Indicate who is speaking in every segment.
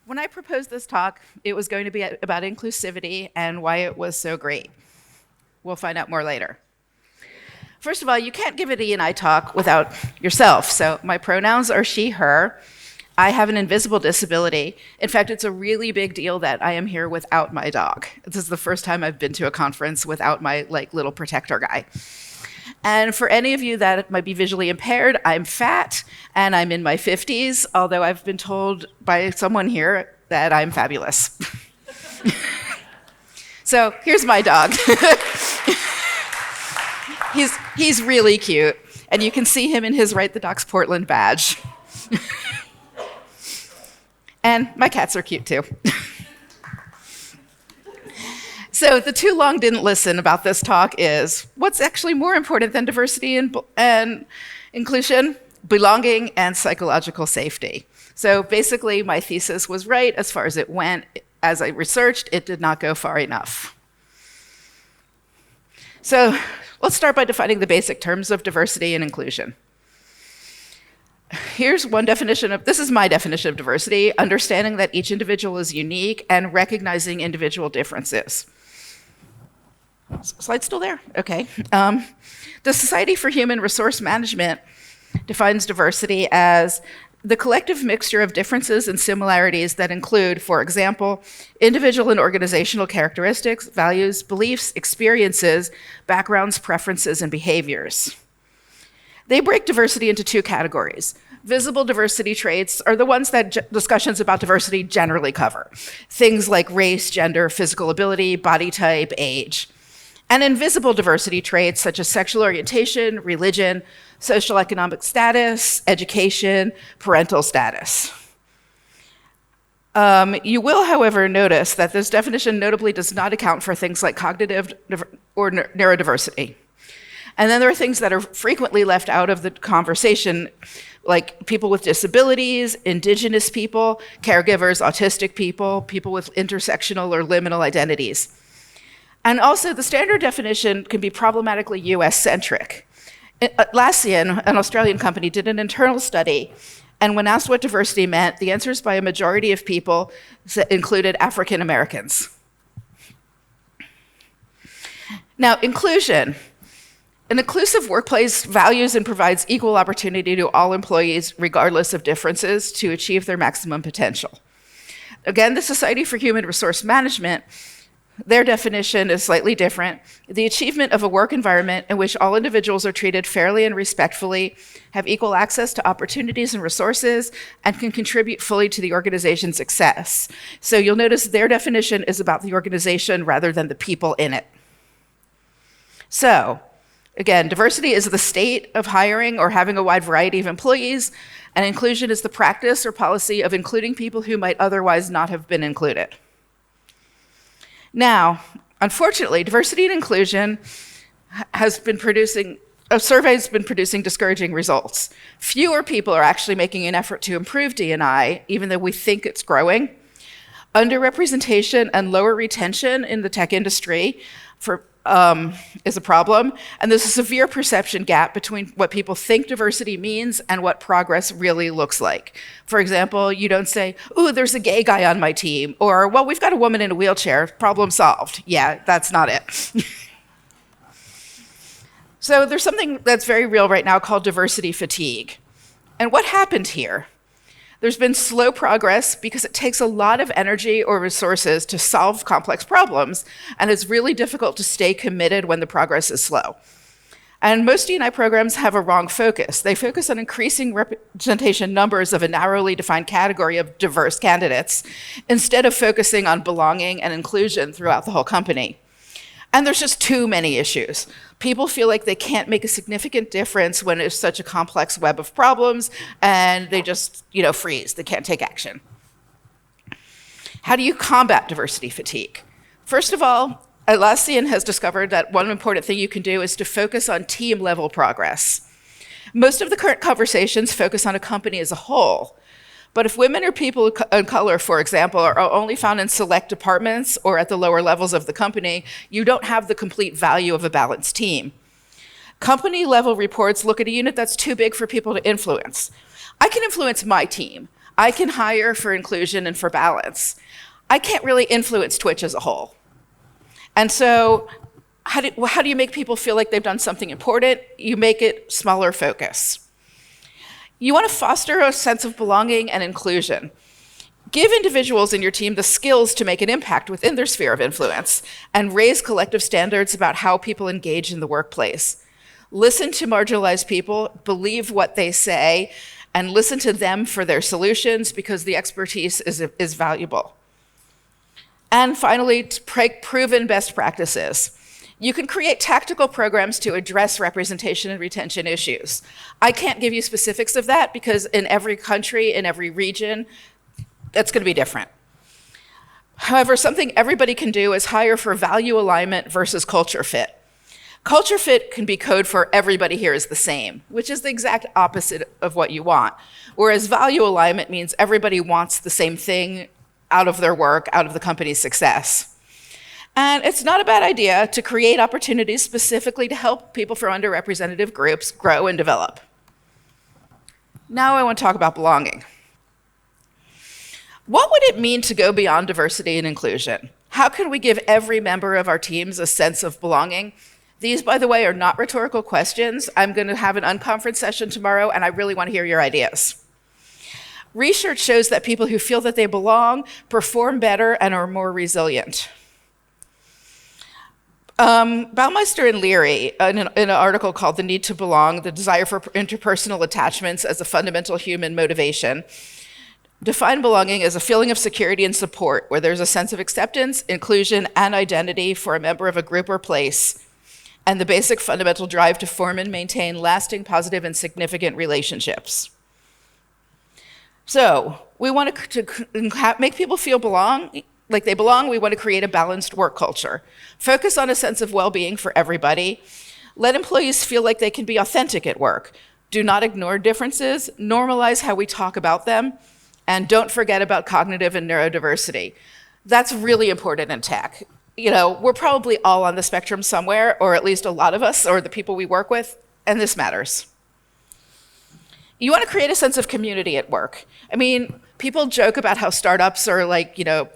Speaker 1: When I proposed this talk, it was going to be about inclusivity and why it was so great. We'll find out more later. First of all, you can't give an E&I talk without yourself. So my pronouns are she, her. I have an invisible disability. In fact, it's a really big deal that I am here without my dog. This is the first time I've been to a conference without my little protector guy. And for any of you that might be visually impaired, I'm fat and I'm in my 50s, although I've been told by someone here that I'm fabulous. So here's my dog. He's really cute, and you can see him in his Right the Docs Portland badge. And my cats are cute too. So the too long didn't listen about this talk is, what's actually more important than diversity and inclusion? Belonging and psychological safety. So basically my thesis was right as far as it went. As I researched, it did not go far enough. So let's start by defining the basic terms of diversity and inclusion. Here's one definition this is my definition of diversity: understanding that each individual is unique and recognizing individual differences. Slide still there? Okay. The Society for Human Resource Management defines diversity as the collective mixture of differences and similarities that include, for example, individual and organizational characteristics, values, beliefs, experiences, backgrounds, preferences, and behaviors. They break diversity into two categories. Visible diversity traits are the ones that discussions about diversity generally cover. Things like race, gender, physical ability, body type, age. And invisible diversity traits such as sexual orientation, religion, social economic status, education, parental status. You will, however, notice that this definition notably does not account for things like cognitive or neurodiversity. And then there are things that are frequently left out of the conversation, like people with disabilities, indigenous people, caregivers, autistic people, people with intersectional or liminal identities. And also, the standard definition can be problematically US-centric. Atlassian, an Australian company, did an internal study, and when asked what diversity meant, the answers by a majority of people included African Americans. Now, inclusion. An inclusive workplace values and provides equal opportunity to all employees, regardless of differences, to achieve their maximum potential. Again, the Society for Human Resource Management, their definition is slightly different. The achievement of a work environment in which all individuals are treated fairly and respectfully, have equal access to opportunities and resources, and can contribute fully to the organization's success. So you'll notice their definition is about the organization rather than the people in it. So, again, diversity is the state of hiring or having a wide variety of employees, and inclusion is the practice or policy of including people who might otherwise not have been included. Now, unfortunately, diversity and inclusion has been producing discouraging results. Fewer people are actually making an effort to improve D&I, even though we think it's growing. Underrepresentation and lower retention in the tech industry is a problem, and there's a severe perception gap between what people think diversity means and what progress really looks like. For example, you don't say, "Ooh, there's a gay guy on my team," or, "Well, we've got a woman in a wheelchair, problem solved." Yeah, that's not it. So there's something that's very real right now called diversity fatigue. And what happened here? There's been slow progress because it takes a lot of energy or resources to solve complex problems, and it's really difficult to stay committed when the progress is slow. And most D&I programs have a wrong focus. They focus on increasing representation numbers of a narrowly defined category of diverse candidates instead of focusing on belonging and inclusion throughout the whole company. And there's just too many issues. People feel like they can't make a significant difference when it's such a complex web of problems, and they just, freeze. They can't take action. How do you combat diversity fatigue? First of all, Atlassian has discovered that one important thing you can do is to focus on team-level progress. Most of the current conversations focus on a company as a whole. But if women or people of color, for example, are only found in select departments or at the lower levels of the company, you don't have the complete value of a balanced team. Company-level reports look at a unit that's too big for people to influence. I can influence my team. I can hire for inclusion and for balance. I can't really influence Twitch as a whole. And so how do you make people feel like they've done something important? You make it smaller focus. You want to foster a sense of belonging and inclusion. Give individuals in your team the skills to make an impact within their sphere of influence and raise collective standards about how people engage in the workplace. Listen to marginalized people, believe what they say, and listen to them for their solutions because the expertise is valuable. And finally, proven best practices. You can create tactical programs to address representation and retention issues. I can't give you specifics of that because in every country, in every region, that's going to be different. However, something everybody can do is hire for value alignment versus culture fit. Culture fit can be code for everybody here is the same, which is the exact opposite of what you want. Whereas value alignment means everybody wants the same thing out of their work, out of the company's success. And it's not a bad idea to create opportunities specifically to help people from underrepresented groups grow and develop. Now I want to talk about belonging. What would it mean to go beyond diversity and inclusion? How can we give every member of our teams a sense of belonging? These, by the way, are not rhetorical questions. I'm going to have an unconference session tomorrow, and I really want to hear your ideas. Research shows that people who feel that they belong perform better and are more resilient. Baumeister and Leary, in an article called The Need to Belong, the Desire for Interpersonal Attachments as a Fundamental Human Motivation, define belonging as a feeling of security and support, where there's a sense of acceptance, inclusion, and identity for a member of a group or place, and the basic fundamental drive to form and maintain lasting, positive, and significant relationships. So, we want to make people feel like they belong. We want to create a balanced work culture. Focus on a sense of well-being for everybody. Let employees feel like they can be authentic at work. Do not ignore differences. Normalize how we talk about them. And don't forget about cognitive and neurodiversity. That's really important in tech. We're probably all on the spectrum somewhere, or at least a lot of us, or the people we work with, and this matters. You want to create a sense of community at work. People joke about how startups are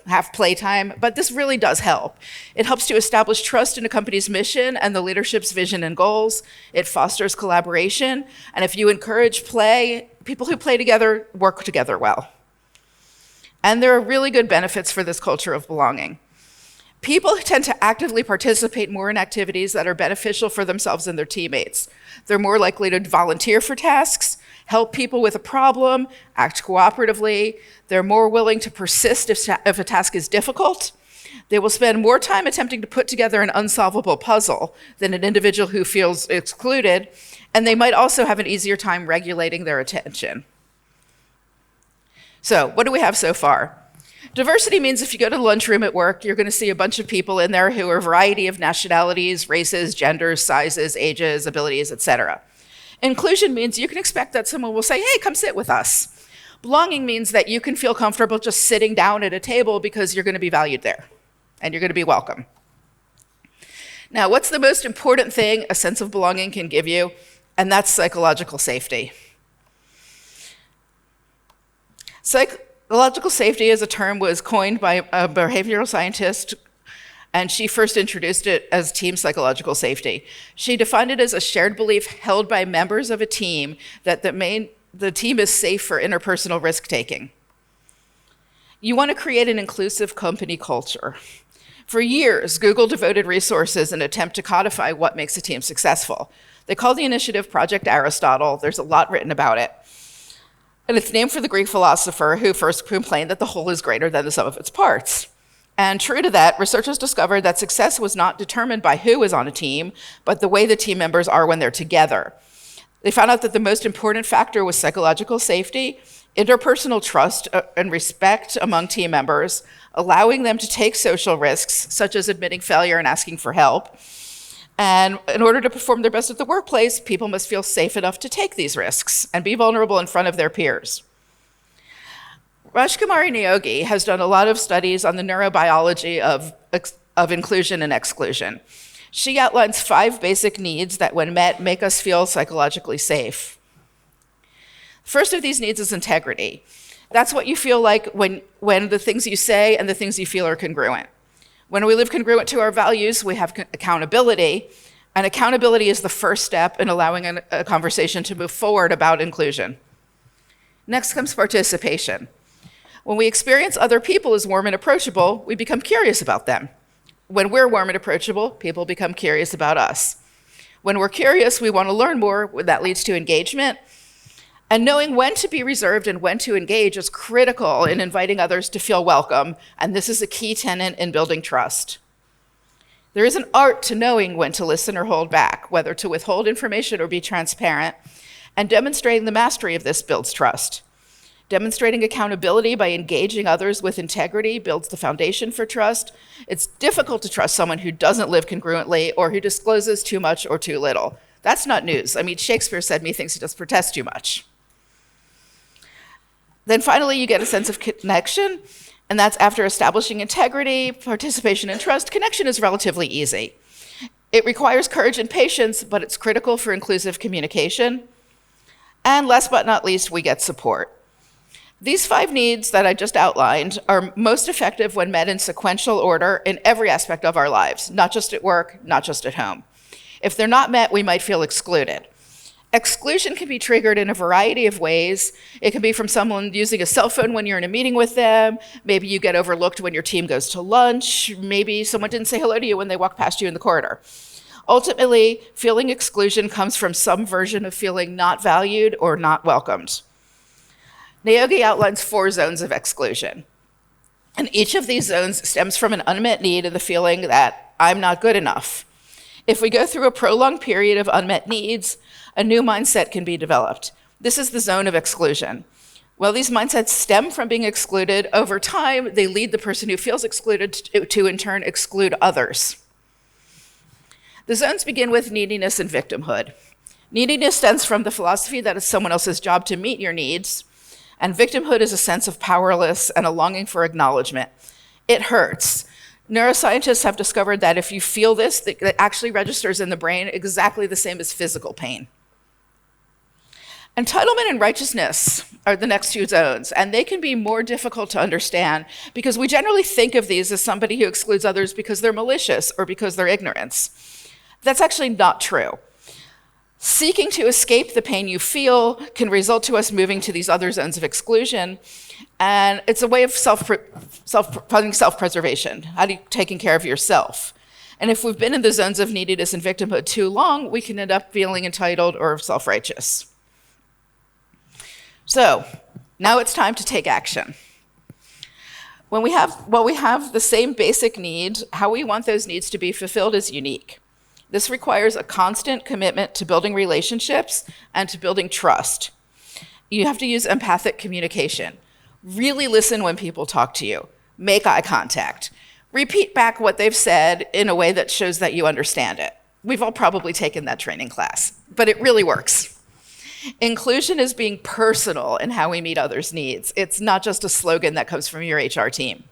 Speaker 1: have playtime, but this really does help. It helps to establish trust in a company's mission and the leadership's vision and goals. It fosters collaboration, and if you encourage play, people who play together work together well. And there are really good benefits for this culture of belonging. People tend to actively participate more in activities that are beneficial for themselves and their teammates. They're more likely to volunteer for tasks, help people with a problem, act cooperatively. They're more willing to persist if a task is difficult. They will spend more time attempting to put together an unsolvable puzzle than an individual who feels excluded, and they might also have an easier time regulating their attention. So, what do we have so far? Diversity means if you go to the lunchroom at work, you're going to see a bunch of people in there who are a variety of nationalities, races, genders, sizes, ages, abilities, etc. Inclusion means you can expect that someone will say, hey, come sit with us. Belonging means that you can feel comfortable just sitting down at a table because you're going to be valued there and you're going to be welcome. Now, what's the most important thing a sense of belonging can give you? And that's psychological safety. Psychological safety as a term was coined by a behavioral scientist, and she first introduced it as team psychological safety. She defined it as a shared belief held by members of a team that the team is safe for interpersonal risk-taking. You want to create an inclusive company culture. For years, Google devoted resources in an attempt to codify what makes a team successful. They call the initiative Project Aristotle. There's a lot written about it. And it's named for the Greek philosopher who first complained that the whole is greater than the sum of its parts. And true to that, researchers discovered that success was not determined by who is on a team, but the way the team members are when they're together. They found out that the most important factor was psychological safety, interpersonal trust and respect among team members, allowing them to take social risks, such as admitting failure and asking for help. And in order to perform their best at the workplace, people must feel safe enough to take these risks and be vulnerable in front of their peers. Rajkumari Niyogi has done a lot of studies on the neurobiology of inclusion and exclusion. She outlines 5 basic needs that, when met, make us feel psychologically safe. The first of these needs is integrity. That's what you feel like when the things you say and the things you feel are congruent. When we live congruent to our values, we have accountability, and accountability is the first step in allowing a conversation to move forward about inclusion. Next comes participation. When we experience other people as warm and approachable, we become curious about them. When we're warm and approachable, people become curious about us. When we're curious, we want to learn more. That leads to engagement. And knowing when to be reserved and when to engage is critical in inviting others to feel welcome, and this is a key tenet in building trust. There is an art to knowing when to listen or hold back, whether to withhold information or be transparent, and demonstrating the mastery of this builds trust. Demonstrating accountability by engaging others with integrity builds the foundation for trust. It's difficult to trust someone who doesn't live congruently or who discloses too much or too little. That's not news. I mean, Shakespeare said, "Methinks he does protest too much." Then finally, you get a sense of connection, and that's after establishing integrity, participation, and trust. Connection is relatively easy. It requires courage and patience, but it's critical for inclusive communication. And last but not least, we get support. These 5 needs that I just outlined are most effective when met in sequential order in every aspect of our lives, not just at work, not just at home. If they're not met, we might feel excluded. Exclusion can be triggered in a variety of ways. It can be from someone using a cell phone when you're in a meeting with them. Maybe you get overlooked when your team goes to lunch. Maybe someone didn't say hello to you when they walked past you in the corridor. Ultimately, feeling exclusion comes from some version of feeling not valued or not welcomed. Naogi outlines 4 zones of exclusion. And each of these zones stems from an unmet need and the feeling that I'm not good enough. If we go through a prolonged period of unmet needs, a new mindset can be developed. This is the zone of exclusion. While these mindsets stem from being excluded, over time, they lead the person who feels excluded to in turn exclude others. The zones begin with neediness and victimhood. Neediness stems from the philosophy that it's someone else's job to meet your needs, and victimhood is a sense of powerless and a longing for acknowledgement. It hurts. Neuroscientists have discovered that if you feel this, it actually registers in the brain exactly the same as physical pain. Entitlement and righteousness are the next 2 zones, and they can be more difficult to understand because we generally think of these as somebody who excludes others because they're malicious or because they're ignorance. That's actually not true. Seeking to escape the pain you feel can result to us moving to these other zones of exclusion, and it's a way of self-preservation. How do you taking care of yourself? And if we've been in the zones of neediness and victimhood too long, we can end up feeling entitled or self-righteous. So now it's time to take action. When we have the same basic need, how we want those needs to be fulfilled is unique. This requires a constant commitment to building relationships and to building trust. You have to use empathic communication. Really listen when people talk to you. Make eye contact. Repeat back what they've said in a way that shows that you understand it. We've all probably taken that training class, but it really works. Inclusion is being personal in how we meet others' needs. It's not just a slogan that comes from your HR team.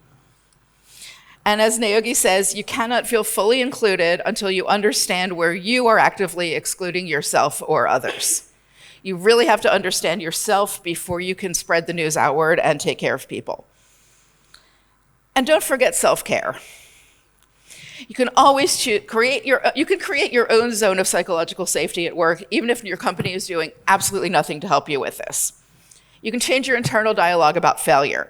Speaker 1: And as Naogi says, you cannot feel fully included until you understand where you are actively excluding yourself or others. You really have to understand yourself before you can spread the news outward and take care of people. And don't forget self-care. You can always create your own zone of psychological safety at work, even if your company is doing absolutely nothing to help you with this. You can change your internal dialogue about failure.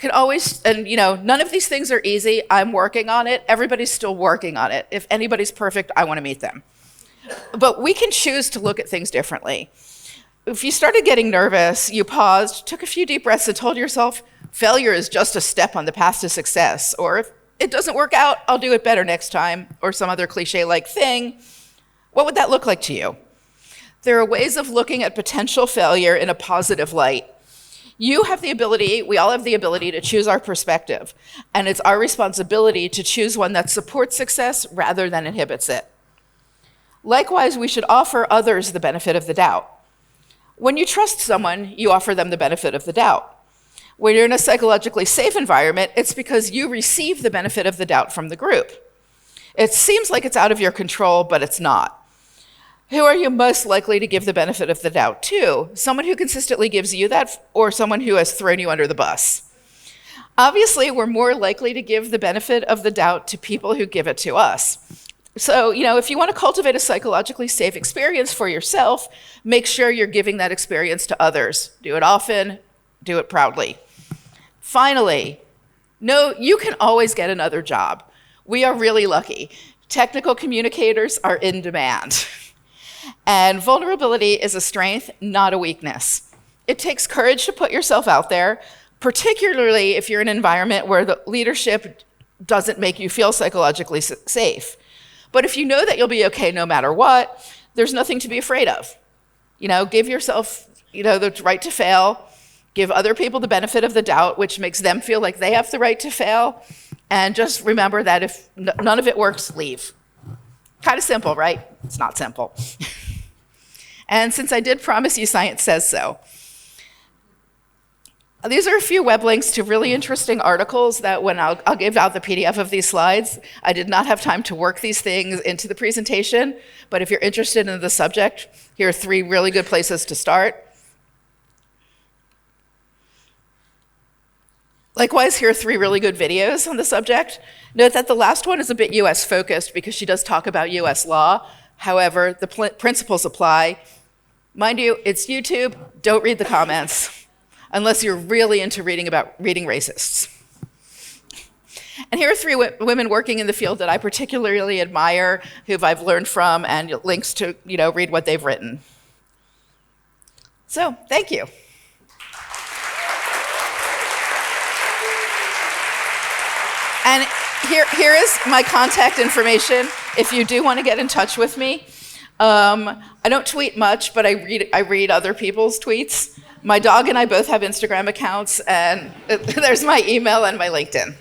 Speaker 1: None of these things are easy. I'm working on it. Everybody's still working on it. If anybody's perfect, I want to meet them. But we can choose to look at things differently. If you started getting nervous, you paused, took a few deep breaths, and told yourself, failure is just a step on the path to success. Or if it doesn't work out, I'll do it better next time, or some other cliche-like thing, what would that look like to you? There are ways of looking at potential failure in a positive light. We all have the ability to choose our perspective, and it's our responsibility to choose one that supports success rather than inhibits it. Likewise, we should offer others the benefit of the doubt. When you trust someone, you offer them the benefit of the doubt. When you're in a psychologically safe environment, it's because you receive the benefit of the doubt from the group. It seems like it's out of your control, but it's not. Who are you most likely to give the benefit of the doubt to? Someone who consistently gives you that, or someone who has thrown you under the bus? Obviously, we're more likely to give the benefit of the doubt to people who give it to us. So, if you want to cultivate a psychologically safe experience for yourself, make sure you're giving that experience to others. Do it often, do it proudly. Finally, no, you can always get another job. We are really lucky. Technical communicators are in demand. And vulnerability is a strength, not a weakness. It takes courage to put yourself out there, particularly if you're in an environment where the leadership doesn't make you feel psychologically safe. But if you know that you'll be okay no matter what, there's nothing to be afraid of. Give yourself, the right to fail. Give other people the benefit of the doubt, which makes them feel like they have the right to fail. And just remember that if none of it works, leave. Kind of simple, right? It's not simple. And since I did promise you science says so, these are a few web links to really interesting articles that when I'll give out the PDF of these slides. I did not have time to work these things into the presentation, but if you're interested in the subject, here are 3 really good places to start. Likewise, here are 3 really good videos on the subject. Note that the last one is a bit US focused because she does talk about US law. However, the principles apply. Mind you, it's YouTube, don't read the comments unless you're really into reading racists. And here are 3 women working in the field that I particularly admire, who I've learned from, and links to read what they've written. So, thank you. And here is my contact information if you do want to get in touch with me. I don't tweet much, but I read other people's tweets. My dog and I both have Instagram accounts, and there's my email and my LinkedIn.